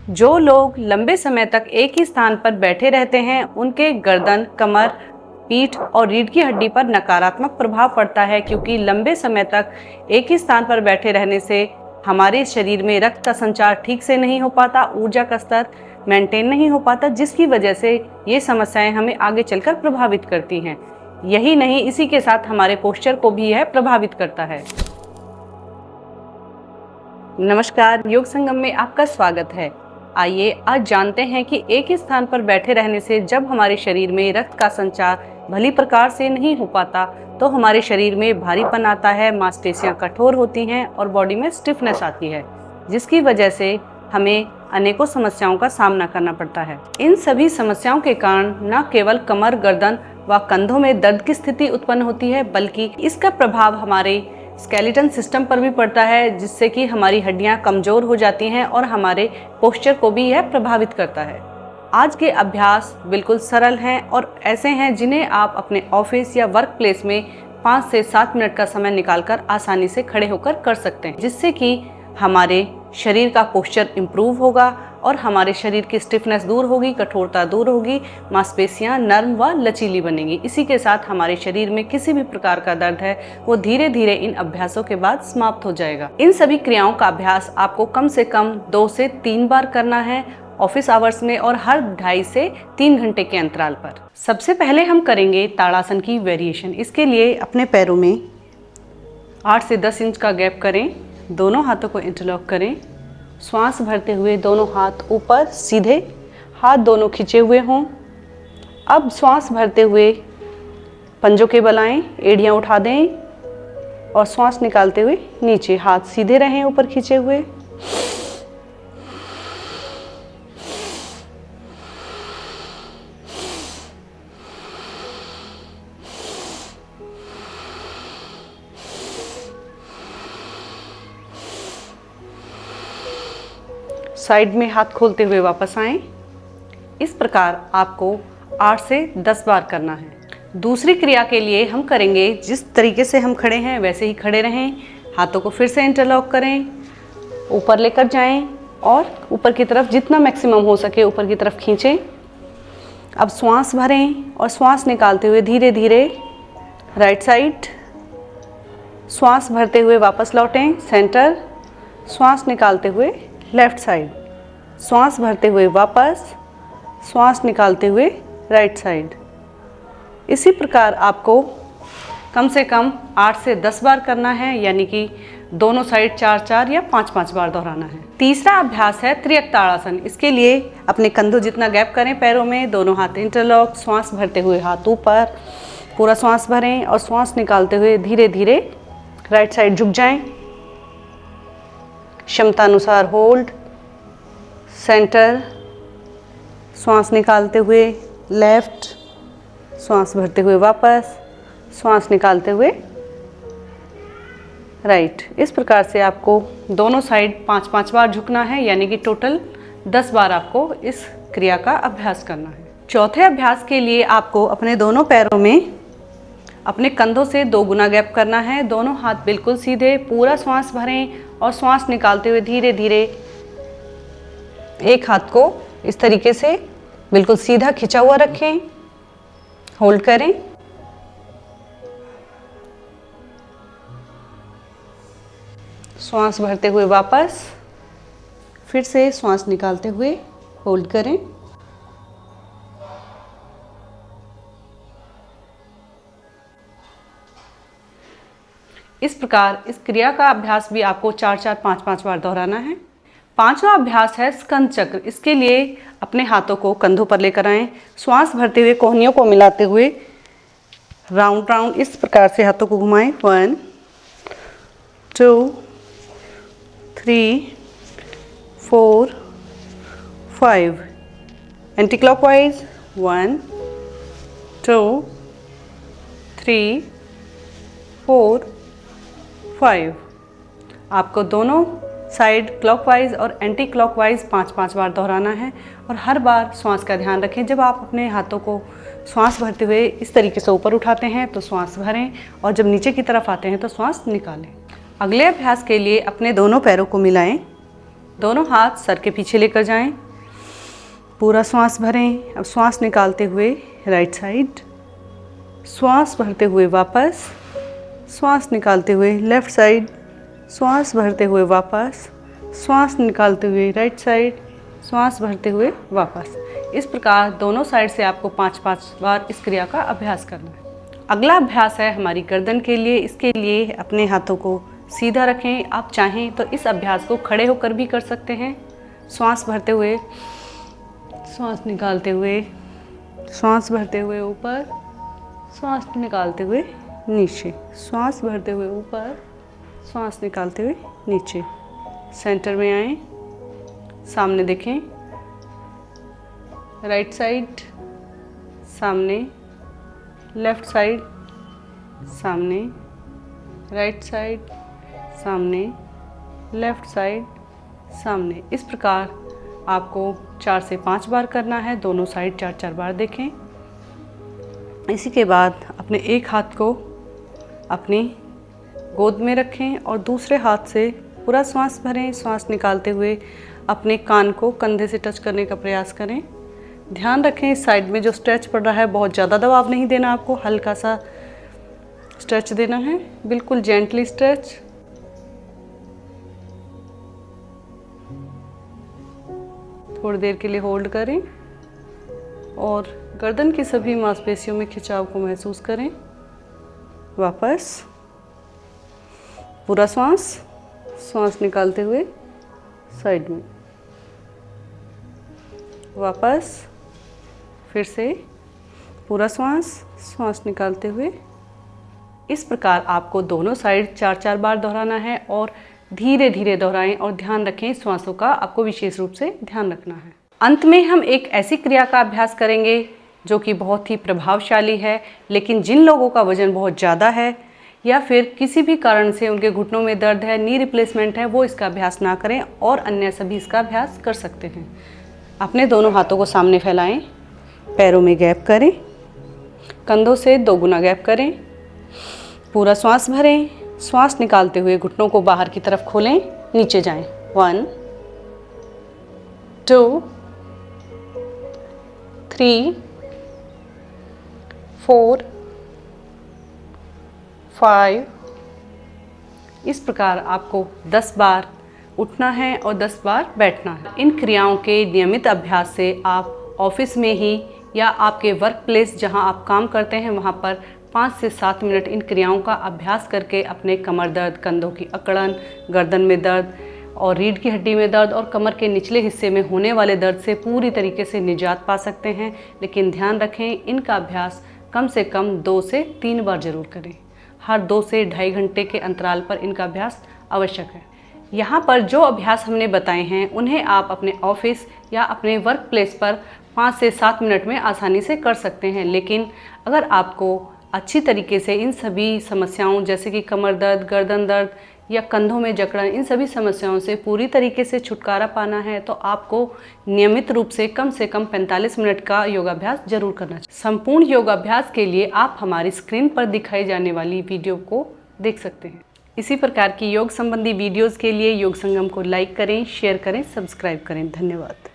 जो लोग लंबे समय तक एक ही स्थान पर बैठे रहते हैं उनके गर्दन, कमर, पीठ और रीढ़ की हड्डी पर नकारात्मक प्रभाव पड़ता है, क्योंकि लंबे समय तक एक ही स्थान पर बैठे रहने से हमारे शरीर में रक्त का संचार ठीक से नहीं हो पाता, ऊर्जा का स्तर मेंटेन नहीं हो पाता, जिसकी वजह से ये समस्याएं हमें आगे चलकर प्रभावित करती हैं। यही नहीं, इसी के साथ हमारे पोस्चर को भी यह प्रभावित करता है। नमस्कार, योग संगम में आपका स्वागत है। आइए आज जानते हैं कि एक ही स्थान पर बैठे रहने से जब हमारे शरीर में रक्त का संचार भली प्रकार से नहीं हो पाता तो हमारे शरीर में भारीपन आता है, मांसपेशियां कठोर होती हैं और बॉडी में स्टिफनेस आती है, जिसकी वजह से हमें अनेकों समस्याओं का सामना करना पड़ता है। इन सभी समस्याओं के कारण न केवल कमर, गर्दन व कंधों में दर्द की स्थिति उत्पन्न होती है, बल्कि इसका प्रभाव हमारे स्केलेटन सिस्टम पर भी पड़ता है, जिससे कि हमारी हड्डियां कमज़ोर हो जाती हैं और हमारे पोस्चर को भी यह प्रभावित करता है। आज के अभ्यास बिल्कुल सरल हैं और ऐसे हैं जिन्हें आप अपने ऑफिस या वर्क प्लेस में 5 से 7 मिनट का समय निकालकर आसानी से खड़े होकर कर सकते हैं, जिससे कि हमारे शरीर का पोस्चर इम्प्रूव होगा और हमारे शरीर की स्टिफनेस दूर होगी, कठोरता दूर होगी, मांसपेशियां नर्म व लचीली बनेंगी। इसी के साथ हमारे शरीर में किसी भी प्रकार का दर्द है वो धीरे धीरे इन अभ्यासों के बाद समाप्त हो जाएगा। इन सभी क्रियाओं का अभ्यास आपको कम से कम 2 से 3 बार करना है ऑफिस आवर्स में और हर 2.5 से 3 घंटे के अंतराल पर। सबसे पहले हम करेंगे ताड़ासन की वेरिएशन। इसके लिए अपने पैरों में 8 से 10 इंच का गैप करें, दोनों हाथों को इंटरलॉक करें, श्वास भरते हुए दोनों हाथ ऊपर सीधे, हाथ दोनों खिंचे हुए हों। अब श्वास भरते हुए पंजों के बल आएं, एड़ियाँ उठा दें और श्वास निकालते हुए नीचे, हाथ सीधे रहें ऊपर खिंचे हुए। साइड में हाथ खोलते हुए वापस आएं। इस प्रकार आपको 8 से 10 बार करना है। दूसरी क्रिया के लिए हम करेंगे, जिस तरीके से हम खड़े हैं वैसे ही खड़े रहें, हाथों को फिर से इंटरलॉक करें, ऊपर लेकर जाएं और ऊपर की तरफ जितना मैक्सिमम हो सके ऊपर की तरफ खींचें। अब श्वास भरें और श्वास निकालते हुए धीरे धीरे राइट साइड, श्वास भरते हुए वापस लौटें सेंटर, श्वास निकालते हुए लेफ्ट साइड, श्वास भरते हुए वापस, श्वास निकालते हुए राइट साइड। इसी प्रकार आपको कम से कम 8 से 10 बार करना है, यानी कि दोनों साइड 4-4 या 5-5 बार दोहराना है। तीसरा अभ्यास है त्रियक ताड़ासन। इसके लिए अपने कंधों जितना गैप करें पैरों में, दोनों हाथ इंटरलॉक, श्वास भरते हुए हाथ ऊपर, पूरा श्वास भरें और श्वास निकालते हुए धीरे धीरे राइट साइड झुक जाएं। क्षमता अनुसार होल्ड, सेंटर, श्वास निकालते हुए लेफ्ट, श्वास भरते हुए वापस, श्वास निकालते हुए राइट। इस प्रकार से आपको दोनों साइड 5-5 बार झुकना है, यानी कि टोटल 10 बार आपको इस क्रिया का अभ्यास करना है। चौथे अभ्यास के लिए आपको अपने दोनों पैरों में अपने कंधों से 2 गुना गैप करना है, दोनों हाथ बिल्कुल सीधे, पूरा श्वास भरें और श्वास निकालते हुए धीरे धीरे एक हाथ को इस तरीके से बिल्कुल सीधा खिंचा हुआ रखें, होल्ड करें। श्वास भरते हुए वापस, फिर से श्वास निकालते हुए होल्ड करें। इस प्रकार इस क्रिया का अभ्यास भी आपको 4-4, 5-5 बार दोहराना है। 5वां अभ्यास है स्कंद चक्र। इसके लिए अपने हाथों को कंधों पर लेकर आएं, श्वास भरते हुए कोहनियों को मिलाते हुए राउंड राउंड इस प्रकार से हाथों को घुमाएं। 1, 2, 3, 4, 5। Anti clockwise 1, 2, 3, 4, 5। आपको दोनों साइड क्लॉकवाइज और एंटी क्लॉकवाइज 5-5 बार दोहराना है और हर बार श्वास का ध्यान रखें। जब आप अपने हाथों को श्वास भरते हुए इस तरीके से ऊपर उठाते हैं तो श्वास भरें और जब नीचे की तरफ आते हैं तो श्वास निकालें। अगले अभ्यास के लिए अपने दोनों पैरों को मिलाएं दोनों हाथ सर के पीछे लेकर जाएं। पूरा श्वास भरें। अब श्वास निकालते हुए राइट साइड, श्वास भरते हुए वापस, श्वास निकालते हुए लेफ़्ट साइड, श्वास भरते हुए वापस, श्वास निकालते हुए राइट साइड, श्वास भरते हुए वापस। इस प्रकार दोनों साइड से आपको 5-5 बार इस क्रिया का अभ्यास करना है। अगला अभ्यास है हमारी गर्दन के लिए। इसके लिए अपने हाथों को सीधा रखें। आप चाहें तो इस अभ्यास को खड़े होकर भी कर सकते हैं। श्वास भरते हुए, श्वास निकालते हुए, श्वास भरते हुए ऊपर, श्वास निकालते हुए नीचे, श्वास भरते हुए ऊपर, श्वास निकालते हुए नीचे। सेंटर में आएं, सामने देखें, राइट साइड सामने, लेफ़्ट साइड सामने, राइट साइड सामने, लेफ़्ट साइड सामने। इस प्रकार आपको 4 से 5 बार करना है। दोनों साइड 4-4 बार देखें। इसी के बाद अपने एक हाथ को अपनी गोद में रखें और दूसरे हाथ से पूरा श्वास भरें। श्वास निकालते हुए अपने कान को कंधे से टच करने का प्रयास करें। ध्यान रखें इस साइड में जो स्ट्रेच पड़ रहा है बहुत ज़्यादा दबाव नहीं देना, आपको हल्का सा स्ट्रेच देना है, बिल्कुल जेंटली स्ट्रेच। थोड़ी देर के लिए होल्ड करें और गर्दन की सभी मांसपेशियों में खिंचाव को महसूस करें। वापस पूरा श्वास निकालते हुए साइड में, वापस फिर से पूरा श्वास निकालते हुए। इस प्रकार आपको दोनों साइड 4-4 बार दोहराना है और धीरे धीरे दोहराएं और ध्यान रखें श्वासों का आपको विशेष रूप से ध्यान रखना है। अंत में हम एक ऐसी क्रिया का अभ्यास करेंगे जो कि बहुत ही प्रभावशाली है, लेकिन जिन लोगों का वजन बहुत ज़्यादा है या फिर किसी भी कारण से उनके घुटनों में दर्द है, नी रिप्लेसमेंट है, वो इसका अभ्यास ना करें और अन्य सभी इसका अभ्यास कर सकते हैं। अपने दोनों हाथों को सामने फैलाएं, पैरों में गैप करें, कंधों से 2 गुना गैप करें, पूरा श्वास भरें। श्वास निकालते हुए घुटनों को बाहर की तरफ खोलें, नीचे जाएं। 1 2 3 4 5। इस प्रकार आपको 10 बार उठना है और 10 बार बैठना है। इन क्रियाओं के नियमित अभ्यास से आप ऑफिस में ही या आपके वर्क प्लेस जहाँ आप काम करते हैं वहाँ पर 5 से 7 मिनट इन क्रियाओं का अभ्यास करके अपने कमर दर्द, कंधों की अकड़न, गर्दन में दर्द और रीढ़ की हड्डी में दर्द और कमर के निचले हिस्से में होने वाले दर्द से पूरी तरीके से निजात पा सकते हैं। लेकिन ध्यान रखें इनका अभ्यास कम से कम 2 से 3 बार जरूर करें। हर 2 से ढाई घंटे के अंतराल पर इनका अभ्यास आवश्यक है। यहाँ पर जो अभ्यास हमने बताए हैं उन्हें आप अपने ऑफिस या अपने वर्क प्लेस पर 5 से 7 मिनट में आसानी से कर सकते हैं। लेकिन अगर आपको अच्छी तरीके से इन सभी समस्याओं जैसे कि कमर दर्द, गर्दन दर्द या कंधों में जकड़न, इन सभी समस्याओं से पूरी तरीके से छुटकारा पाना है तो आपको नियमित रूप से कम 45 मिनट का योगाभ्यास जरूर करना चाहिए। संपूर्ण योगाभ्यास के लिए आप हमारी स्क्रीन पर दिखाई जाने वाली वीडियो को देख सकते हैं। इसी प्रकार की योग संबंधी वीडियोस के लिए योग संगम को लाइक करें, शेयर करें, सब्सक्राइब करें। धन्यवाद।